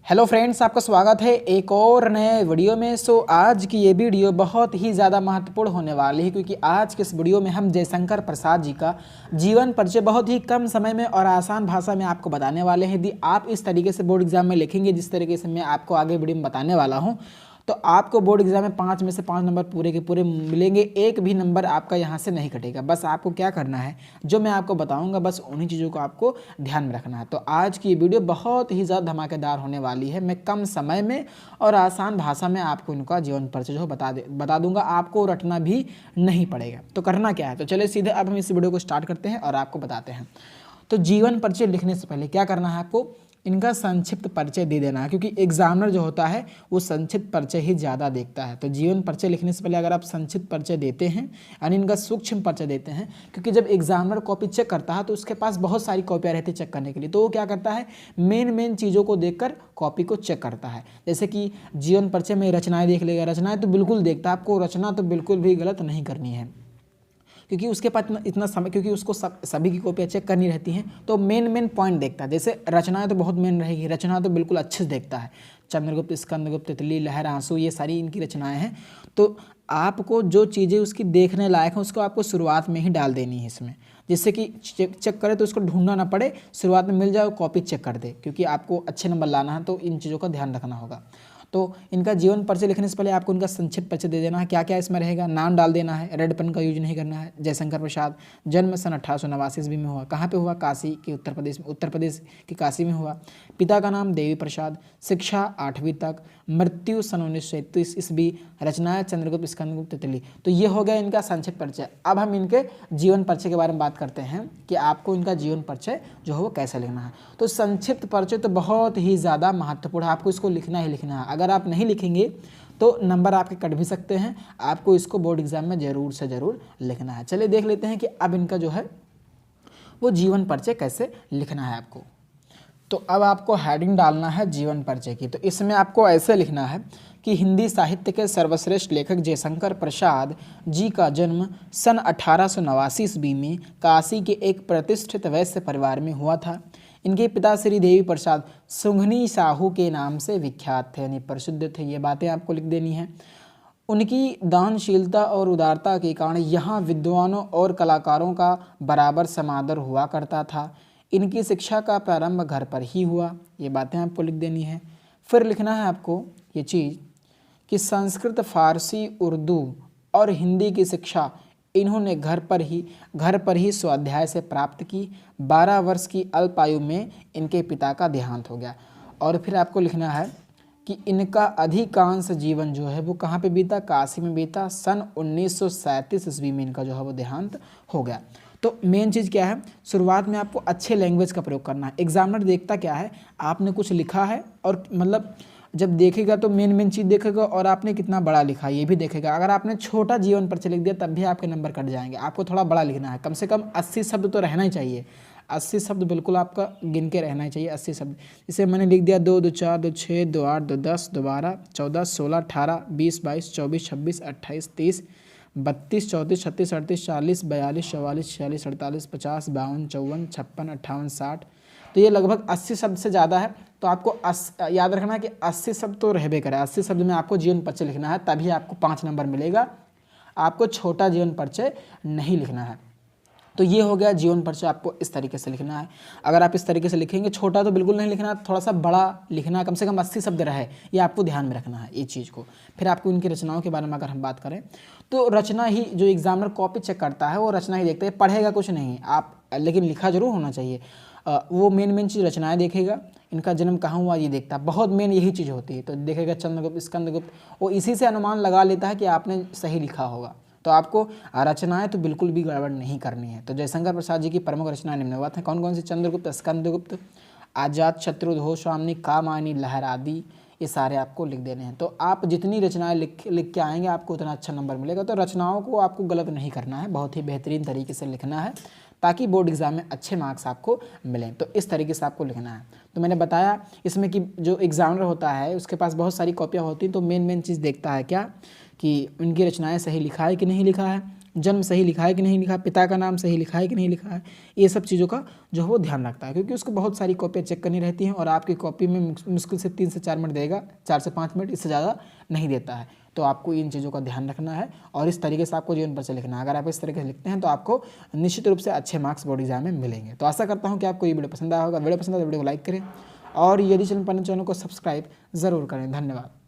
Hello friends, आपका स्वागत है एक और नए वीडियो में। आज की ये वीडियो बहुत ही ज़्यादा महत्वपूर्ण होने वाली है, क्योंकि आज के इस वीडियो में हम जयशंकर प्रसाद जी का जीवन परिचय बहुत ही कम समय में और आसान भाषा में आपको बताने वाले हैं। यदि आप इस तरीके से बोर्ड एग्जाम में लिखेंगे जिस तरीके से मैं आपको आगे वीडियो में बताने वाला हूँ, तो आपको बोर्ड एग्जाम में 5 में से 5 नंबर पूरे के पूरे मिलेंगे। एक भी नंबर आपका यहाँ से नहीं कटेगा। बस आपको क्या करना है, जो मैं आपको बताऊंगा बस उन्हीं चीज़ों को आपको ध्यान में रखना है। तो आज की ये वीडियो बहुत ही ज़्यादा धमाकेदार होने वाली है। मैं कम समय में और आसान भाषा में आपको इनका जीवन परिचय जो बता दूंगा, आपको रटना भी नहीं पड़ेगा। तो करना क्या है, तो चलिए सीधे अब हम इस वीडियो को स्टार्ट करते हैं और आपको बताते हैं। तो जीवन परिचय लिखने से पहले क्या करना है, आपको इनका संक्षिप्त परिचय दे देना है, क्योंकि एग्जामिनर जो होता है वो संक्षिप्त परिचय ही ज़्यादा देखता है। तो जीवन परिचय लिखने से पहले अगर आप संक्षिप्त परिचय देते हैं यानी इनका सूक्ष्म परिचय देते हैं, क्योंकि जब एग्जामिनर कॉपी चेक करता है तो उसके पास बहुत सारी कॉपियाँ रहती है चेक करने के लिए, तो वो क्या करता है, मेन चीज़ों को देखकर कॉपी को चेक करता है। जैसे कि जीवन परिचय में रचनाएँ देख लेगा, रचनाएँ तो बिल्कुल देखता है, आपको रचना तो बिल्कुल भी गलत नहीं करनी है, क्योंकि उसके पास इतना समय, क्योंकि उसको सभी की कॉपियाँ चेक करनी रहती हैं, तो मेन पॉइंट देखता है। जैसे रचनाएं तो बहुत मेन रहेगी, रचना तो बिल्कुल अच्छे से देखता है। चंद्रगुप्त, स्कंदगुप्त, तितली, लहर, आंसू, ये सारी इनकी रचनाएं हैं। तो आपको जो चीज़ें उसकी देखने लायक हैं उसको आपको शुरुआत में ही डाल देनी है इसमें, जिससे कि चेक करे तो उसको ढूंढना ना पड़े, शुरुआत में मिल जाए, कॉपी चेक कर दे, क्योंकि आपको अच्छे नंबर लाना है। तो इन चीज़ों का ध्यान रखना होगा। तो इनका जीवन परिचय लिखने से पहले आपको इनका संक्षिप्त परिचय दे देना है। क्या क्या इसमें रहेगा, नाम डाल देना है, रेड पेन का यूज नहीं करना है। जयशंकर प्रसाद, जन्म सन 1889 ईस्वी में हुआ। कहाँ पे हुआ, काशी के उत्तर प्रदेश की काशी में हुआ। पिता का नाम देवी प्रसाद, शिक्षा 8वीं तक, मृत्यु सन 1931 ईस्वी, रचनाएं चंद्रगुप्त, स्कंदगुप्त, तितली। तो ये हो गया इनका संक्षिप्त परिचय। अब हम इनके जीवन परिचय के बारे में बात करते हैं कि आपको इनका जीवन परिचय जो है वो कैसे लिखना है। तो संक्षिप्त परिचय तो बहुत ही ज़्यादा महत्वपूर्ण है, आपको इसको लिखना ही लिखना है। अगर आप नहीं लिखेंगे तो नंबर आपके कट भी सकते हैं। आपको इसको बोर्ड एग्जाम में ज़रूर से ज़रूर लिखना है। चलिए देख लेते हैं कि अब इनका जो है वो जीवन परिचय कैसे लिखना है आपको। तो अब आपको हेडिंग डालना है जीवन परिचय की। तो इसमें आपको ऐसे लिखना है कि हिंदी साहित्य के सर्वश्रेष्ठ लेखक जयशंकर प्रसाद जी का जन्म सन 1889 ईस्वी में काशी के एक प्रतिष्ठित वैश्य परिवार में हुआ था। इनके पिता श्री देवी प्रसाद सुंघनी साहू के नाम से विख्यात थे, यानी प्रसिद्ध थे। ये बातें आपको लिख देनी है। उनकी दानशीलता और उदारता के कारण यहाँ विद्वानों और कलाकारों का बराबर समादर हुआ करता था। इनकी शिक्षा का प्रारंभ घर पर ही हुआ। ये बातें आपको लिख देनी है। फिर लिखना है आपको ये चीज़ कि संस्कृत, फारसी, उर्दू और हिंदी की शिक्षा इन्होंने घर पर ही स्वाध्याय से प्राप्त की। 12 वर्ष की अल्प आयु में इनके पिता का देहांत हो गया। और फिर आपको लिखना है कि इनका अधिकांश जीवन जो है वो कहाँ पे बीता, काशी में बीता। सन 1937 ईस्वी में इनका जो है वो देहांत हो गया। तो मेन चीज़ क्या है, शुरुआत में आपको अच्छे लैंग्वेज का प्रयोग करना है। एग्जामिनर देखता क्या है, आपने कुछ लिखा है और मतलब जब देखेगा तो मेन चीज़ देखेगा और आपने कितना बड़ा लिखा है ये भी देखेगा। अगर आपने छोटा जीवन परिचय लिख दिया तब भी आपके नंबर कट जाएंगे। आपको थोड़ा बड़ा लिखना है, कम से कम 80 शब्द तो रहना ही चाहिए। 80 शब्द बिल्कुल आपका गिन के रहना ही चाहिए, 80 शब्द। जैसे मैंने लिख दिया 2, 2, 4, 2, 6, 2, 8, 2, 10, 2, 12, 14, 16, 18, 20, 22, 24, 26, 28, 30, 32, 34, 36, 38, 40, 42, 44, 46, 48, 50, 52, 54, 56, 58, 60। तो ये लगभग 80 शब्द से ज़्यादा है। तो आपको याद रखना है कि 80 शब्द तो रहबे करे। 80 शब्द में आपको जीवन परिचय लिखना है, तभी आपको 5 नंबर मिलेगा। आपको छोटा जीवन परिचय नहीं लिखना है। तो ये हो गया जीवन परिचय, आपको इस तरीके से लिखना है। अगर आप इस तरीके से लिखेंगे, छोटा तो बिल्कुल नहीं लिखना, थोड़ा सा बड़ा लिखना है, कम से कम 80 शब्द रहे, ये आपको ध्यान में रखना है ये चीज़ को। फिर आपको इनकी रचनाओं के बारे में अगर हम बात करें तो रचना ही जो एग्जामिनर कॉपी चेक करता है वो रचना ही देखता है, पढ़ेगा कुछ नहीं आप, लेकिन लिखा जरूर होना चाहिए। वो मेन चीज़ रचनाएँ देखेगा। इनका जन्म कहाँ हुआ ये देखता है, बहुत मेन यही चीज़ होती है। तो देखेगा चंद्रगुप्त, स्कंदगुप्त, वो इसी से अनुमान लगा लेता है कि आपने सही लिखा होगा। तो आपको रचनाएं तो बिल्कुल भी गड़बड़ नहीं करनी है। तो जयशंकर प्रसाद जी की प्रमुख रचनाएं निम्नवत हैं। कौन कौन सी, चंद्रगुप्त, स्कंदगुप्त, अजात शत्रु, धोस्वामिनी, कामायनी, लहर आदि, ये सारे आपको लिख देने हैं। तो आप जितनी रचनाएं लिख के आएंगे आपको उतना अच्छा नंबर मिलेगा। तो रचनाओं को आपको गलत नहीं करना है, बहुत ही बेहतरीन तरीके से लिखना है ताकि बोर्ड एग्जाम में अच्छे मार्क्स आपको मिलें। तो इस तरीके से आपको लिखना है। तो मैंने बताया इसमें कि जो एग्जामिनर होता है उसके पास बहुत सारी कॉपियाँ होती हैं, तो मेन चीज़ देखता है क्या कि उनकी रचनाएं सही लिखा है कि नहीं लिखा है। जन्म सही लिखा है कि नहीं लिखा है, पिता का नाम सही लिखा है कि नहीं लिखा है, ये सब चीज़ों का जो है वो ध्यान रखता है, क्योंकि उसको बहुत सारी कॉपियाँ चेक करनी रहती हैं और आपकी कॉपी में मुश्किल से 3 से 4 मिनट देगा, 4 से 5 मिनट, इससे ज़्यादा नहीं देता है। तो आपको इन चीज़ों का ध्यान रखना है और इस तरीके से आपको जीवन परिचय लिखना है। अगर आप इस तरीके से लिखते हैं तो आपको निश्चित रूप से अच्छे मार्क्स बोर्ड एग्जाम में मिलेंगे। तो आशा करता हूँ कि आपको ये वीडियो पसंद आया होगा। वीडियो पसंद आया तो वीडियो को लाइक करें और यदि चैनल पर चैनल को सब्सक्राइब ज़रूर करें। धन्यवाद।